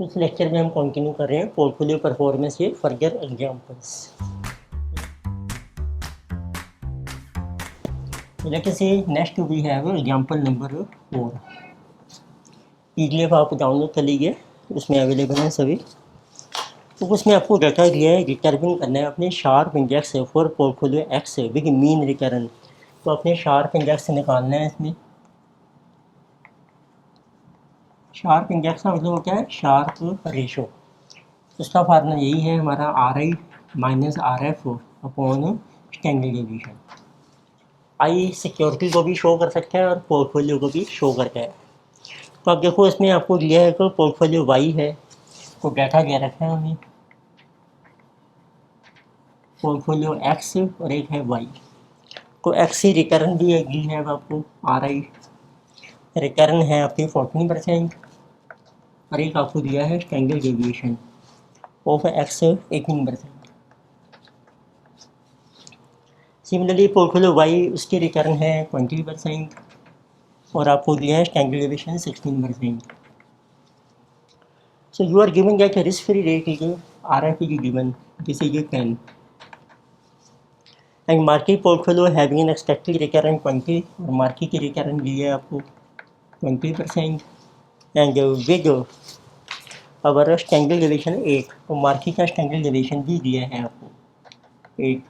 इस लेक्चर में हम कंटिन्यू कर रहे हैं पोर्टफोलियो परफॉर्मेंस के further examples. Let us say next we have example number 4। PDF आप डाउनलोड कर लीजिए, उसमें अवेलेबल हैं सभी। तो उसमें आपको डाटा दिया है, डिटरमिन करना है अपने sharp index for portfolio x with mean recurrence. तो अपने शार्प इंडेक्स निकालना है। इसमें शार्प इंडेक्स का मतलब होता है शार्प रेशो। उसका फार्मूला यही है हमारा RI minus RF upon standard deviation. I security को भी शो कर सकता है और पोर्टफोलियो को भी शो करता है। तो अब देखो इसमें आपको दिया है कि पोर्टफोलियो वाई है, तो डाटा क्या रखा है हमें, पोर्टफोलियो एक्स और एक है वाई। तो एक्स से रिटर्न भी दी है अब आपको RI, रिटर्न है आपकी 14% और एक आपको दिया है standard deviation of X 18%। Similarly portfolio Y उसकी रिटर्न है 20% और आपको दिया है standard deviation 16%। So you are given that a risk-free rate is RF is given, this is 10, and market portfolio having an expected return 20 और market की return the है आपको 20% and with our standard deviation 8, तो market का standard deviation भी दिया है आपको 8।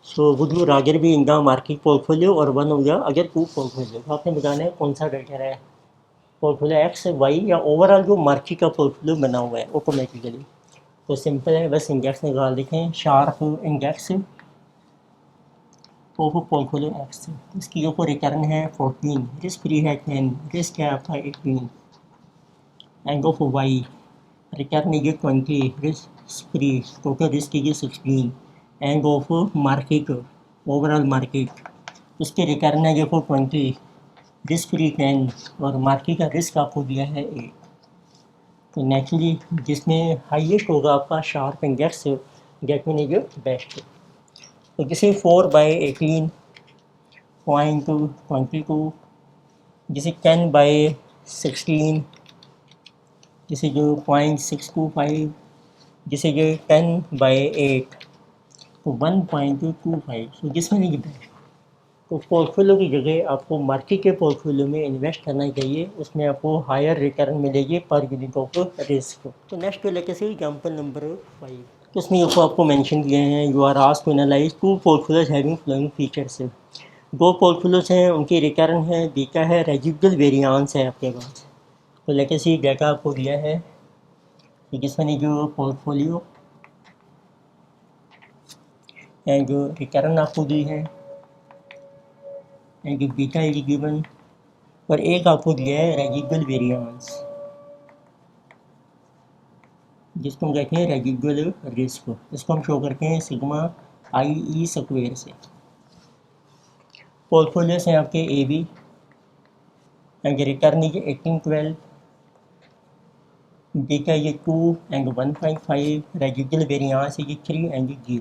So would you rather be in the market portfolio और वन हो गया अगर 2 पोर्टफोलियो। तो आपने बताना है कौन सा बेटर है, पोर्टफोलियो एक्स वाई या ओवरऑल जो मार्केट का पोर्टफोलियो बना हुआ है ऑटोमेटिकली। तो सिंपल है, बस इंडेक्स निकाल देखें, sharp index of portfolio x. इसकी जो रिटर्न है 14, रिस्क फ्री है 10, रिस्क है आपका 18, एंड ऑफ वाई रिटर्न है 20, रिस्क फ्री, टोटल रिस्क है 16, end of market overall market उसके रिटर्न है 20, रिस्क फ्री 10 और मार्केट का रिस्क आपको दिया है 8। तो नेचुरली जिसमें हाईएस्ट होगा आपका Sharpe index get mean is best. तो जैसे 4/18 0.22, जैसे 10/16, जैसे जो 0.625, जैसे जो 10/8, तो 1.25। तो जिसमें नहीं बेस्ट। तो पोर्टफोलियो की जगह आपको मार्केट के पोर्टफोलियो में इन्वेस्ट करना चाहिए, उसमें आपको हायर रिटर्न मिलेगी पर यूनिट ऑफ रिस्क। तो नेक्स्ट लेके से एग्जांपल नंबर 5। तो उसमें आपको मेंशन किए हैं, you are asked to analyse 2 portfolios having following features. 2 portfolios हैं, उनकी रिटर्न है, बीटा है, रेजिडुअल वेरिएंस है आपके पास। तो लेके से डाटा आपको दिया है कि जिसमें जो पोर्टफोलियो एंड जो रिटर्न आपको दी है एंड बीटा इज गिवन और एक आपको दिया है रेजिडुअल वेरिएंस, जिसको हम कहते हैं रेजिडुअल रिस्क। इसको हम शो करते हैं सिग्मा IE स्क्वायर से। पोर्टफोलियोज हैं आपके AB and return is 1812, beta ये 2 and 1.5, residual variance is 3 and 0।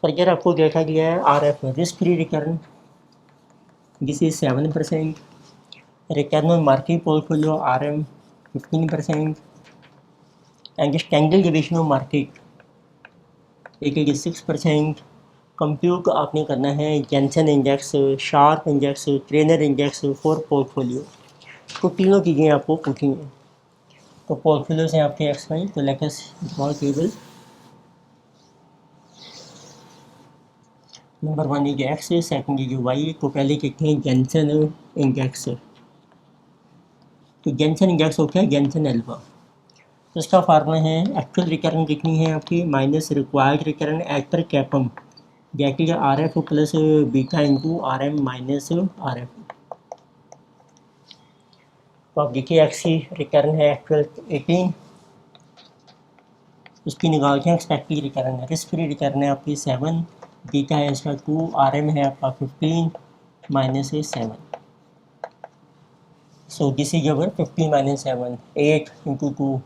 Further आपको देखा गया है RF risk free return, this is 7%, return on market portfolio RM 15% and standard deviation of market एक 6%। Compute आपने करना है Jensen index, Sharpe index, Treynor index for portfolio. तो तीनों चीज़ें आपको पूछी हैं। तो पोर्टफोलियोज हैं आपके एक्स वाई, तो let us draw table. Number 1 is X, second is Y. तो पहले कहते हैं जेंसन इंडेक्स। तो जेंसन इंडेक्स होता है जेंसन अल्फा। तो इसका फार्मूला है एक्चुअल रिटर्न कितनी है आपकी माइनस रिक्वायर्ड रिटर्न एज पर CAPM, that is RF plus beta into RM minus RF। तो आप देखिए एक्स की रिटर्न है एक्चुअल 18, उसकी निकालते हैं एक्सपेक्टेड रिटर्न है, रिस्क फ्री रिटर्न है आपकी 7, बीटा है इसका 2, RM है आपका 15 minus 7। So this is our 15 minus 7, 8 into 2,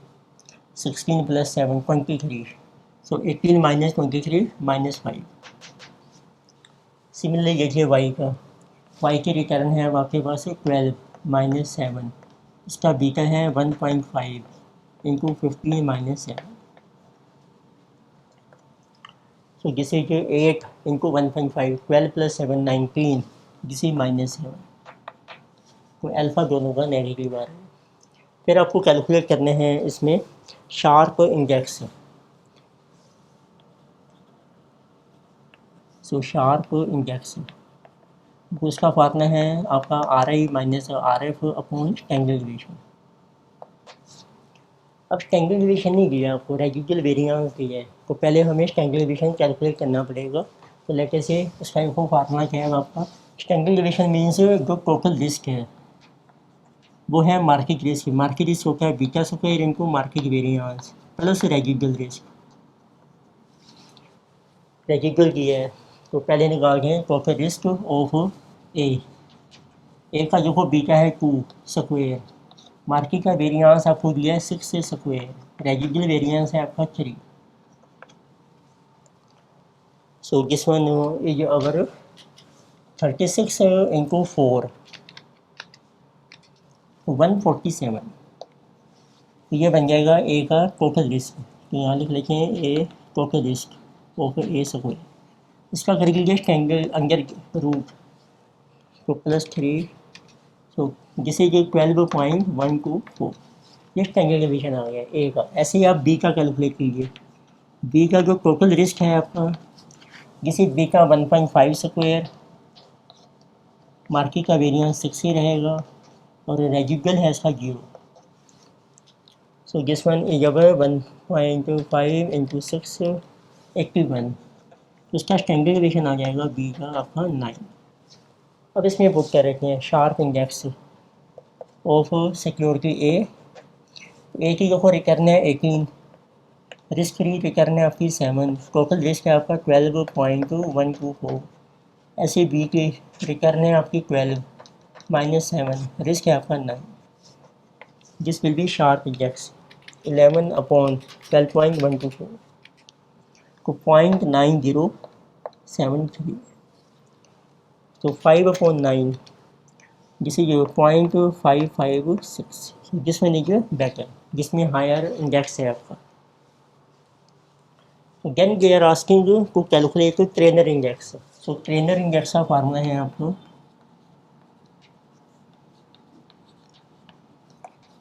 16 plus 7 23। So 18 minus 23 minus 5। Similarly देखिए वाई का, वाई की रिटर्न है अब आपके पास 12 माइनस 7, इसका बीटा है 1.5 into 15 minus 7। So this is 8 into 1.5, 12 plus 7, 19, this is minus 7। तो अल्फ़ा दोनों का नेगेटिव आ रहा है। फिर आपको कैलकुलेट करने हैं इसमें शार्प इंडेक्स। सो शार्प इंडेक्स उसका फार्मूला है आपका RI minus RF upon standard division. अब स्टैंडर्ड डिवीजन नहीं दिया आपको, रेजिडुअल वेरिएंस दिया है, तो पहले हमें स्टैंडर्ड डिवीजन कैलकुलेट करना पड़ेगा। तो लेट अस से उस टाइम को फार्मूला क्या है आपका, स्टैंडर्ड डिवीजन मीन्स जो टोटल रिस्क है वो है मार्केट रिस्क। मार्केट रिस्क होता है beta square into market variance plus residual risk. Residual किया है तो पहले निकाल के टोटल रिस्क ऑफ ए का जो बीटा है 2 स्क्वायर, मार्केट का वेरिएंस आपको दिया है 6 से स्क्वायर, रेजिडुअल वेरिएंस है आपका 3। So this one is our 36 into 4 147। ये बन जाएगा ए का टोटल रिस्क। तो यहाँ लिख लेते हैं A total risk of A square. इसका कर लीजिए स्टैंडर्ड अंडर रूट तो +3। So this is 12.124। ये स्टैंडर्ड डिवीजन आ गया ए का। ऐसे ही आप बी का कैलकुलेट कीजिए। बी का जो टोटल रिस्क है आपका, दिस इज बी का 1.5 स्क्वायर, मार्केट का वेरिएंस 6 ही रहेगा और रेजिडुअल है इसका 0। So this one is our 1.5 into 6 81। इसका स्टैंडर्ड डिवीजन आ जाएगा बी का आपका 9। अब इसमें बुक कर रखे हैं शार्प इंडेक्स ऑफ सिक्योरिटी ए की जो रिटर्न है 18, रिस्क फ्री रिटर्न है आपकी 7, टोटल रिस्क है आपका 12.124। ऐसे बी की रिटर्न है आपकी 12 माइनस 7, रिस्क है आपका 9। This will be sharp index 11 upon 12.124 को 0.9073। तो 5 अपॉन 9 दिस इज 0.556। जिसमें लीजिए बेटर, जिसमें हायर इंडेक्स है आपका। Then they are asking to calculate Treynor index. So Treynor index का फार्मूला है आपको,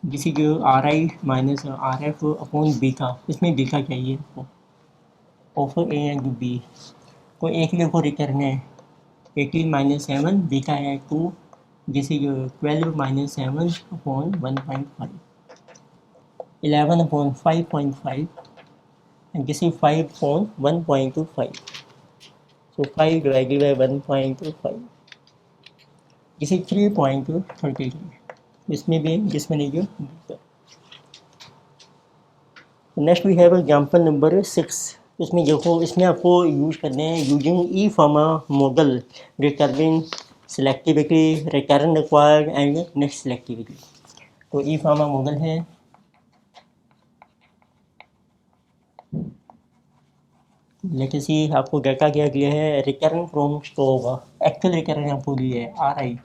this is RI minus RF upon beta. इसमें बीटा चाहिए आपको ऑफ ए एंड बी। तो एक लिए को रिटर्न है 18 माइनस 7, बीटा है 2, this is 12 minus 7 upon 1.5, 11 upon 5.5 and this is 5 upon 1.25. So 5 divided by 1.25, this is 3.33। इसमें भी जिसमें लीजिए। Next we have example number 6। इसमें देखो, इसमें आपको यूज करने हैं using E Fama model determine selectivity, return required and next selectivity. तो ई फार्मा मॉडल है, लेकिन सी आपको डाटा क्या दिया है, return from stock, actual return आपको दिया है RI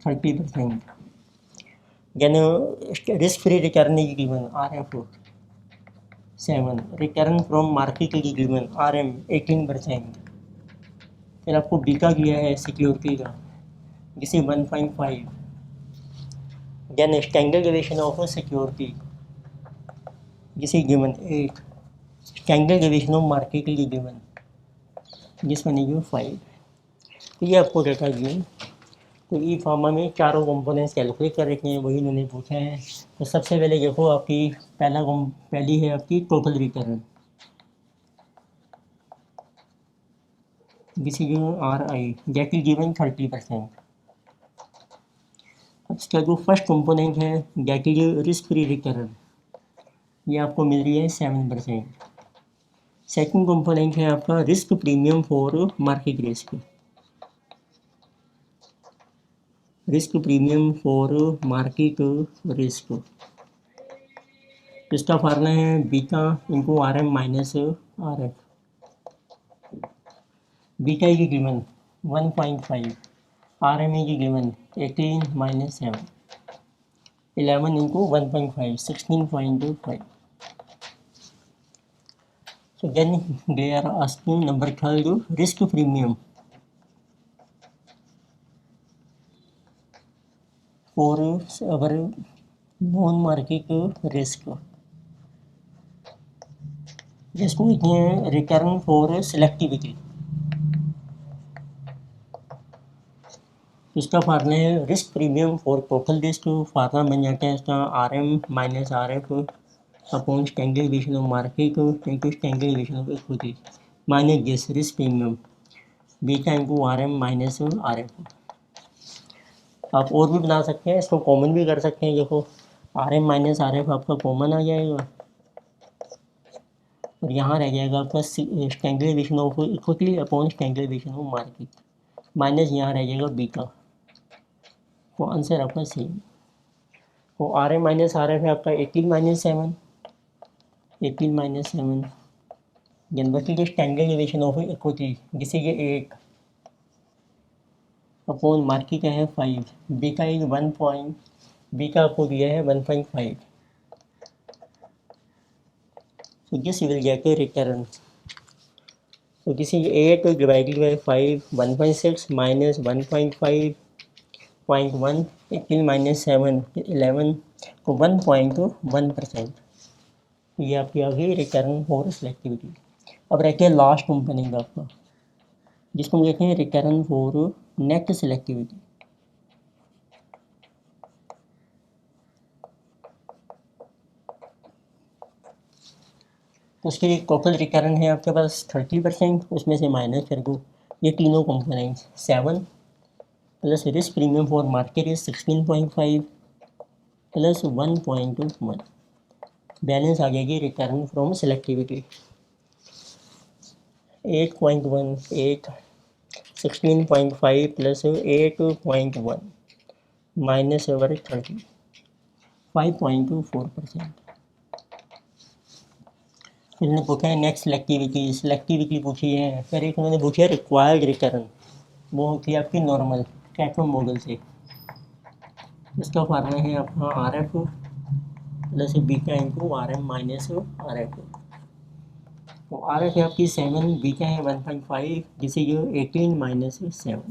30%। Then risk free return की given RF 7, return from market की गिवन RM 18%। फिर आपको बीटा दिया है सिक्योरिटी का, जिसे 1.5। Then standard division of security जिसे given 8, standard division of market की गिवन जिसमें नहीं 5। तो ये आपको डाटा दिए। तो ई फार्मा में चारों कंपोनेंट्स कैलकुलेट कर रखे हैं, वही उन्होंने पूछा है। तो सबसे पहले देखो आपकी पहली है आपकी total return, this is RI that is given 30%। इसका जो फर्स्ट कंपोनेंट है that is risk free return, ये आपको मिल रही है 7%। सेकंड कंपोनेंट है आपका risk premium for market risk, risk premium for market risk. इसका फार्मूला है beta into RM minus RF। Beta की गिवन 1.5, RM की given 18 minus 7। 11 into 1.5, 16.5. So then they are asking number 12, risk premium for our non-market risk. जिसको कहते हैं return for selectivity. इसका formula है risk premium for total risk. Formula बन जाता है इसका RM minus RF upon standard division of market into standard division of equity minus this risk premium beta into RM minus RF. आप और भी बना सकते हैं, इसको कॉमन भी कर सकते हैं. देखो RM माइनस RF आपका कॉमन आ जाएगा और यहाँ रह जाएगा आपका standard division of equity upon standard division of market minus यहाँ रह जाएगा बीटा. तो आंसर आपका सेम. तो RM माइनस RF है आपका 18 minus 7, 18 minus 7. January standard division of equity जिसे कि 8 अपॉन मार्केट है 5. बी का एक 1 पॉइंट, बी का आपको दिया है 1.5. So this you will get a return. So this is 8 divided by 5, 1.6 minus 1.5, 0.1, 18 minus 7, 11 को 1.1%. ये आपकी आ गई रिटर्न फॉर सिलेक्टिविटी. अब रहते हैं लास्ट कंपोनेंट आपका जिसको हम कहते हैं रिटर्न फॉर नेट सिलेक्टिविटी. तो उसके लिए टोटल रिटर्न है आपके पास 30%, उसमें से माइनस कर दो ये तीनों components. 7 plus risk premium for market is 16.5 plus 1.1. Balance आ जाएगी return from selectivity 8.1, 8 16.5 plus 8.1 minus over 30 5.24%. इन्होंने पूछा है नेक्स्ट सिलेक्टिविटी पूछी है. फिर एक उन्होंने पूछा है रिक्वायर्ड रिटर्न, वो होती है आपकी नॉर्मल कैटो मॉडल से. इसका फार्मूला है आपका RF plus beta into RM minus RF. तो RF है आपकी 7, बीटा है 1.5 जिसे जो 18 माइनस 7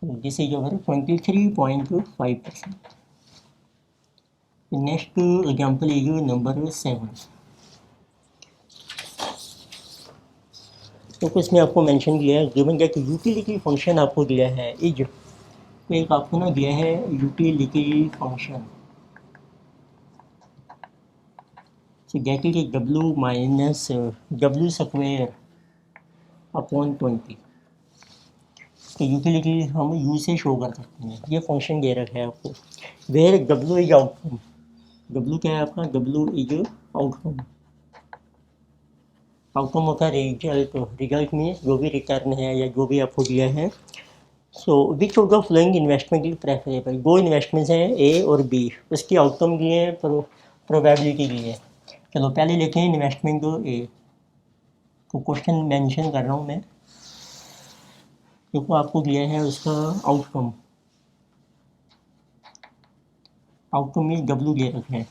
जिसे जो है 23.5%. नेक्स्ट एग्जाम्पल है नंबर 7. तो इसमें आपको मेंशन किया है गिवन दैट यूटिलिटी फंक्शन आपको दिया है इज. तो एक आपको ना दिया है utility function. So that is W minus W square upon 20. तो यूटिलिटी हम यू से शो कर सकते हैं. ये फंक्शन दे रखा है आपको where W is outcome. W क्या है आपका? W is outcome. आउटकम होता है रिजल्ट. रिजल्ट मीन्स जो भी रिटर्न है या जो भी आपको दिया है. So which of the following investment is preferable. दो इन्वेस्टमेंट्स हैं A और B, उसकी आउटकम दिए हैं, प्रोबेबिलिटी दी है. चलो पहले लेते हैं इन्वेस्टमेंट को A. तो क्वेश्चन मेंशन कर रहा हूँ मैं क्योंकि आपको दिया है उसका आउटकम. आउटकम इज W दे रखे हैं.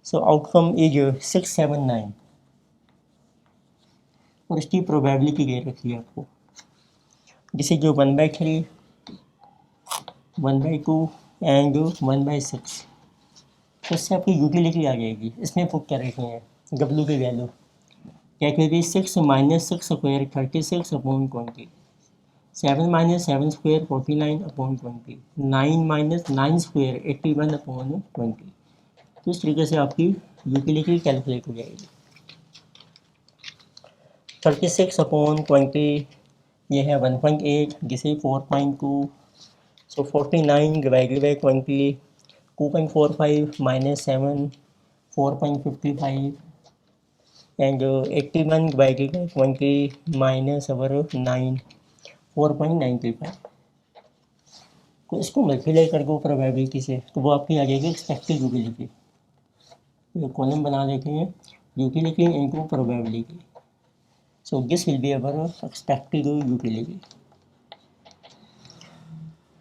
सो आउटकम इज 679 और इसकी प्रोबेबिलिटी दे रखी है आपको जिसे जो 1/3, 1/2 एंड 1/6. तो इससे आपकी यूटिलिटी आ जाएगी. इसमें पुट कर रखे हैं W की वैल्यू क्या कहेगी 6 minus 6 square 36 upon 20. 7 minus 7 square 49 upon 20. 9 minus 9 square 81 upon 20. तो इस तरीके से आपकी यूटिलिटी कैलकुलेट हो जाएगी. 36 अपॉन 20 ये है 1.8 जिसे 4.2. So 49 divided by 20 2.45 minus 7 4.55 and 81 divided by 20 minus over 9 4.95. तो इसको मल्टीप्लाई कर दो प्रोबेबिलिटी से तो वो आपकी आ जाएगी एक्सपेक्टेड यूटिलिटी. तो कॉलम बना देते हैं utility into probability. So this will be our expected utility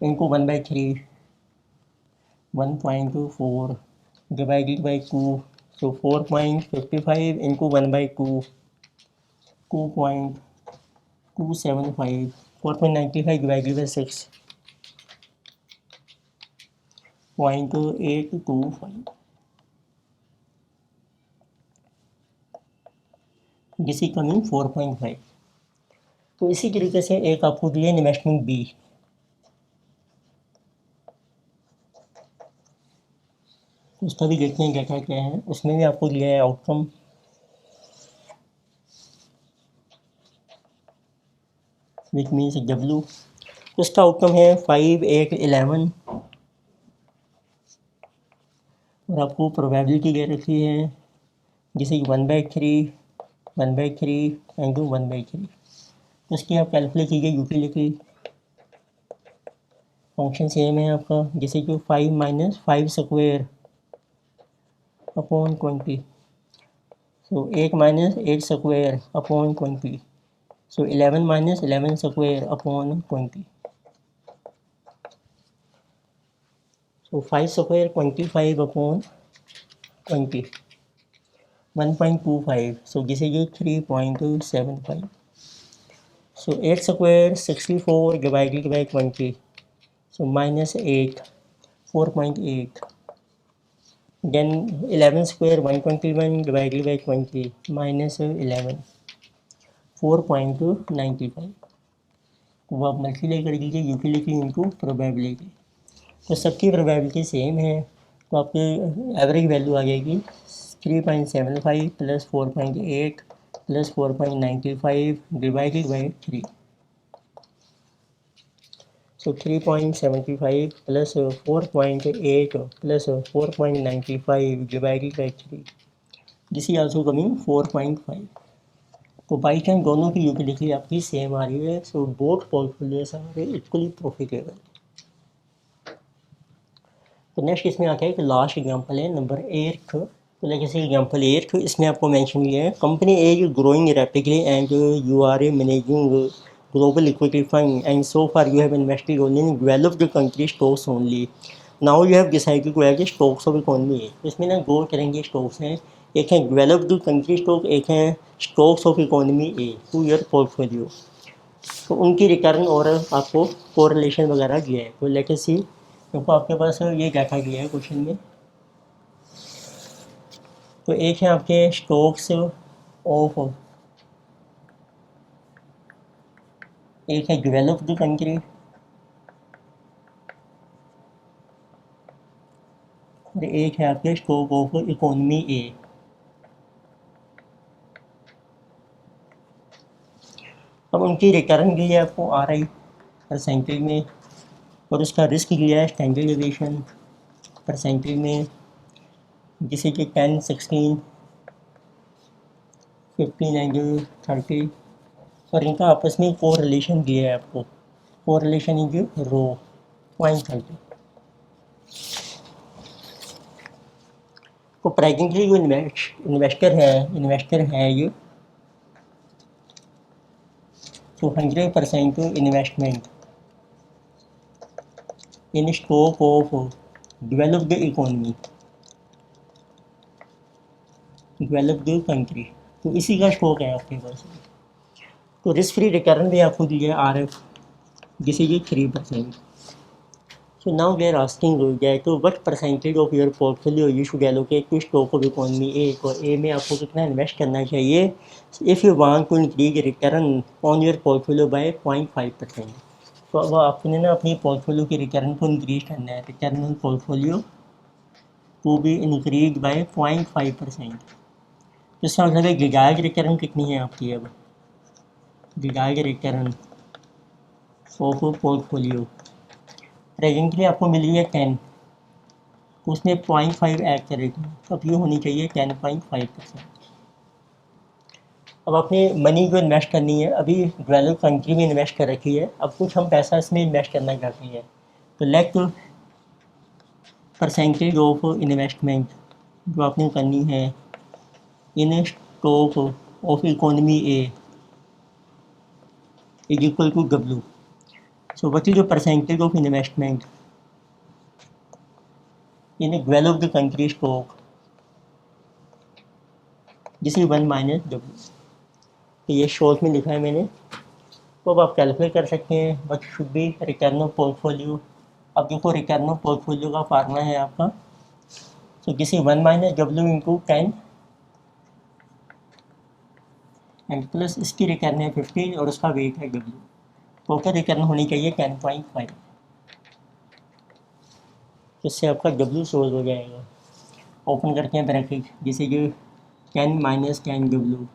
इनको 1/3 1.4 divided by 2, so 4.55 into 1 by 2, 2.275, 4.95 divided by 6, 0.825. This is coming 4.5। तो इसी तरीके से एक आपको दिया इन्वेस्टमेंट बी, उसका भी देखते हैं क्या क्या है। उसमें भी आपको दिया है आउटकम, विच मीन्स डब्ल्यू। उसका आउटकम है 5, 8, 11 और आपको प्रोबेबिलिटी दे रखी है जैसे 1/3, 1/3 एंड 1/3। उसकी आप कैलकुलेट कीजिए यूटिलिटी। फंक्शन सेम है आपका, जैसे कि 5 minus 5 square upon 20, so 8 minus 8 square upon 20, so 11 minus 11 square upon 20, so 5 square 25 upon 20, 1.25, so this is 3.75. So 8 square 64 divided by 20, so minus 8, 4.8. Then 11 square 121 divided by 20, minus 11, 4.95. तो आप multiply कर दीजिए utility into probability, तो सबकी probability same है, तो आपकी average value आ जाएगी 3.75 plus 4.8 plus 4.95 divided by 3, so 3.75 plus 4.8 plus 4.95 divided by 3, this is also coming 4.5। तो बाई चांस दोनों की यूटिलिटी आपकी सेम आ रही है, so both portfolios are equally profitable. तो नेक्स्ट इसमें आता है कि लास्ट एग्जांपल है नंबर 8। तो लाइक जैसे एग्जांपल 8 इसमें आपको मेंशन किया है company A is growing rapidly and you are a managing global equity fund and so far you have invested only in developed country stocks only. Now you have decided to add stocks of economy। इसमें ना दो तरह के stocks हैं, एक है developed country stock, एक है stocks of economy A to your portfolio. तो उनकी रिटर्न और आपको कोरिलेशन वगैरह दिया है। तो लेट अस सी, देखो आपके पास ये डाटा दिया है क्वेश्चन में। तो एक है आपके स्टॉक्स ऑफ, एक है डेवलप्ड कंट्री और एक है आपके स्टॉक ऑफ इकोनॉमी ए। अब उनकी रिटर्न भी है आपको RI परसेंटेज में और उसका रिस्क लिया है स्टैंडर्ड डेविएशन परसेंटेज में, जिसे कि 10, 16, 15 एंड 30 और इनका आपस में कोरिलेशन दिया है आपको, कोरिलेशन इज रो 0.30। तो प्रेजेंटली जो इन्वेस्टर है ये, तो 100% investment in stock of developed economy, developed country, तो इसी का स्टॉक है आपके पास। तो रिस्क फ्री रिटर्न भी आपको दी है RF, जिसे ये 3%। So now we are asking that what percentage of your portfolio you should allocate to stock of economy A. तो ए में आपको कितना इन्वेस्ट करना चाहिए if you want to increase return on your portfolio by 0.5%। तो अब आपने ना अपनी पोर्टफोलियो की रिटर्न को इंक्रीज करना है, return on portfolio to be increase by 0.5%। इसका मतलब है डिजायर्ड रिटर्न कितनी है आपकी, अब desired return of portfolio presently आपको मिल रही है 10, तो उसमें 0.5 ऐड करेगी, तो अब ये होनी चाहिए 10.5%। अब अपनी मनी को इन्वेस्ट करनी है, अभी डेवलप कंट्री में इन्वेस्ट कर रखी है, अब कुछ हम पैसा इसमें इन्वेस्ट करना चाहते हैं, तो लेट परसेंटेज ऑफ इन्वेस्टमेंट जो आपने करनी है in stock of economy A is equal to W। So what is the percentage of investment in a developed country stock, this is 1 minus W। तो ये शॉर्ट में लिखा है मैंने, तो अब आप कैलकुलेट कर सकते हैं what should be return of portfolio. अब देखो रिटर्न ऑफ पोर्टफोलियो का फार्मूला है आपका, तो this is 1 minus W into 10 and plus इसकी रिटर्न है 15 और उसका वेट है W। टोटल रिटर्न होनी चाहिए 10.5, जिससे आपका W सोल्व हो जाएगा। ओपन करते हैं ब्रैकेट, जैसे कि 10 minus 10W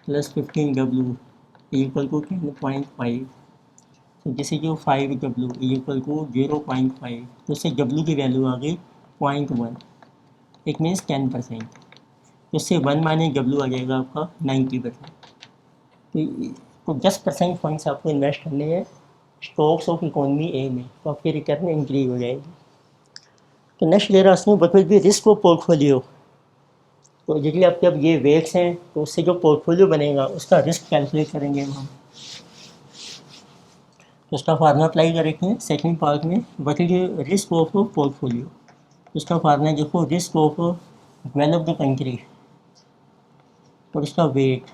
plus 15W equal to 10.5, तो जैसे कि 5W इक्वल टू 0.5, तो इससे W की वैल्यू आ गई 0.1, इट मीन्स 10%। तो इससे 1 माइनस W आ जाएगा आपका 90%। तो 10% फंड्स आपको इन्वेस्ट करने हैं स्टॉक्स ऑफ इकोनॉमी ए में, तो आपकी रिटर्न इंक्रीज हो जाएगी। तो नेक्स्ट ले रहा है what will be risk of portfolio. तो यदि आपके अब ये वेट्स हैं तो उससे जो पोर्टफोलियो बनेगा उसका रिस्क कैलकुलेट करेंगे हम। तो उसका फार्मूला अप्लाई करेंगे सेकंड पार्ट में, what is risk of portfolio. उसका फार्मूला देखो, रिस्क ऑफ डेवलप्ड कंट्री और उसका weight,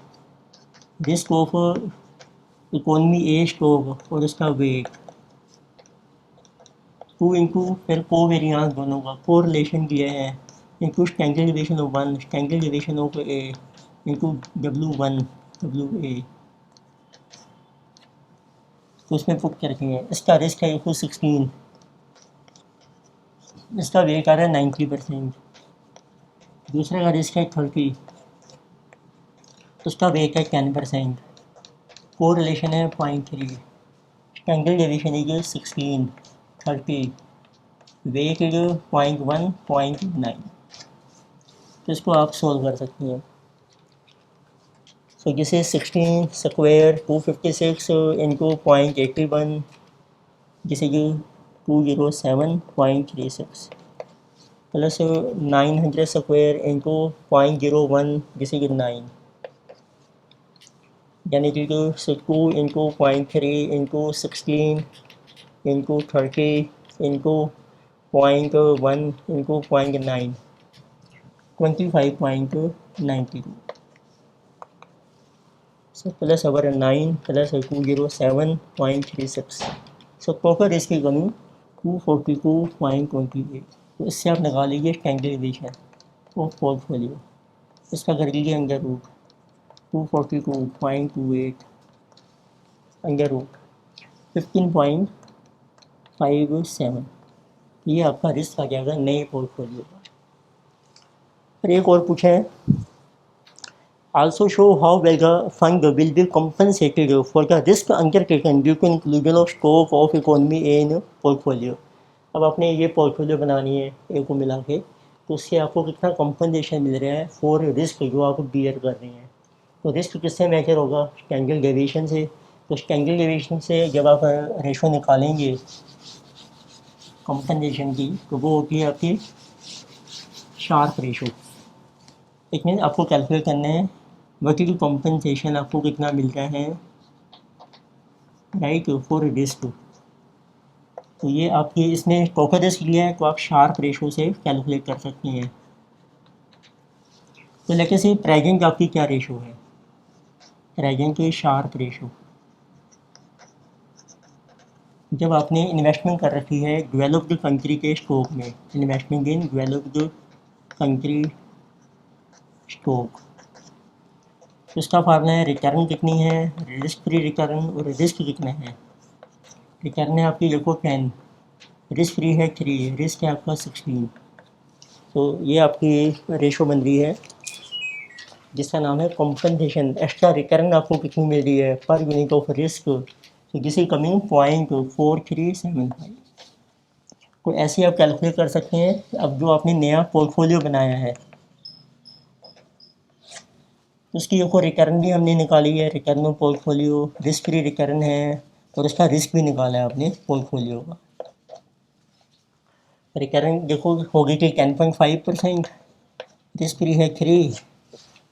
risk of economy A stock और उसका वेट 2 इंटू फिर को वेरियांस दोनों का को रिलेशन दिया है into standard division of 1 standard division of A into W1 WA। तो उसमें पुट करके हैं, इसका रिस्क है 16, इसका वेट आ रहा है 90%। दूसरे का रिस्क है 30, उसका वेट है 10%, को रिलेशन है 0.3, स्टैंडर्ड डिवीजन है 16 30, वेट है 0.1 0.9। तो इसको आप सोल्व कर सकती हैं। सो जैसे 16 स्क्वायर 256 इंटू 0.81, जैसे कि 207.36 प्लस 900 स्क्वायर इंटू 0.01 जैसे कि 9, यानी कि 2 into 0.3 into 16 into 30 into 0.1 into 0.9 25.92। So plus over 9 plus 207.36, so total इसकी कमी 242.28। तो इससे आप निकाल लीजिए स्टैंडर्ड डिवीजन ऑफ पोर्टफोलियो, इसका कर लीजिए अंडर रूट 242.28 अंडर रूट 15.57। ये आपका रिस्क आ जाएगा नए पोर्टफोलियो का। फिर एक और पूछा है, also show how well the fund will be compensated for the risk undertaken due to inclusion of stock of economy in portfolio। अब आपने ये पोर्टफोलियो बनानी है ए को मिला के, तो उससे आपको कितना कंपनसेशन मिल रहा है फॉर रिस्क जो आप बियर कर रहे हैं। तो रिस्क किससे मेजर होगा, स्टैंडर्ड डेविएशन से। तो स्टैंडर्ड डेविएशन से जब आप रेशो निकालेंगे कंपनसेशन की, तो वो होती है आपकी शार्प रेशो। इट मीन आपको कैलकुलेट करना है वट इज कॉम्पनसेशन आपको कितना मिलता है राइट फॉर रिस्क। तो ये आपकी इसमें टोटल रिस्क लिया है तो आप शार्प रेशो से कैलकुलेट कर सकते हैं। तो लेके से प्रेजेंट आपकी क्या रेशो है, प्रेजेंट की शार्प रेशो। जब आपने इन्वेस्टमेंट कर रखी है डेवलप्ड कंट्री के स्टॉक में, investment in developed country stock, तो इसका फार्मूला है रिटर्न कितनी है, रिस्क फ्री रिटर्न और रिस्क कितना है। रिटर्न है आपकी देखो 10, रिस्क फ्री है 3, रिस्क है आपका 16। तो ये आपकी रेशो बन रही है जिसका नाम है कॉम्पनसेशन। एक्स्ट्रा रिटर्न आपको कितनी मिल रही है पर यूनिट ऑफ रिस्क, तो जिसकी कमिंग 0.4375। तो ऐसे आप कैलकुलेट कर सकते हैं। अब जो आपने नया पोर्टफोलियो बनाया है उसकी देखो रिटर्न भी हमने निकाली है, return of portfolio, risk free return है और उसका रिस्क भी निकाला है आपने पोर्टफोलियो का। रिटर्न देखो होगी कि 10.5%, रिस्क फ्री है 3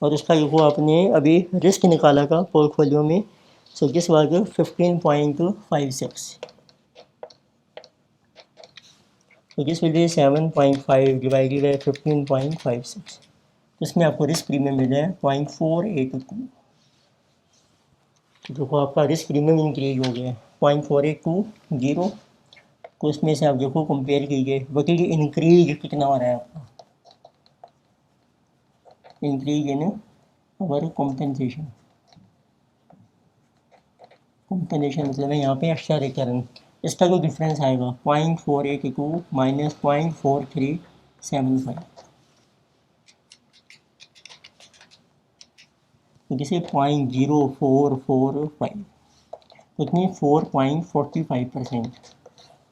और उसका देखो आपने अभी रिस्क निकाला था पोर्टफोलियो में, सो जिस बार 15.56। तो this will be 7.5 divided by 15.56, इसमें आपको रिस्क प्रीमियम मिल जाए 0.482। तो देखो आपका रिस्क प्रीमियम इंक्रीज हो गया 0.482 जीरो। तो इसमें से आप देखो कंपेयर कीजिए वकील इंक्रीज कितना हो रहा है आपका, increase in our compensation. Compensation मतलब है यहाँ पे एक्स्ट्रा रिटर्न, इसका जो डिफरेंस आएगा 0.482 माइनस 0.4375, तो जैसे 0.0445, तो इतनी 4.45%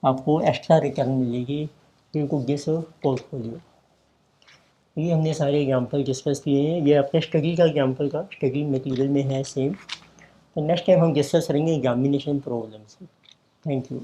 आपको एक्स्ट्रा रिटर्न मिलेगी बिल्कुल दिस पोर्टफोलियो। ये हमने सारे एग्जांपल डिस्कस किए हैं, ये आपके स्टडी का एग्जांपल का स्टडी मटेरियल में है सेम। तो नेक्स्ट टाइम हम डिस्कस करेंगे एग्जामिनेशन प्रॉब्लम्स। Thank you.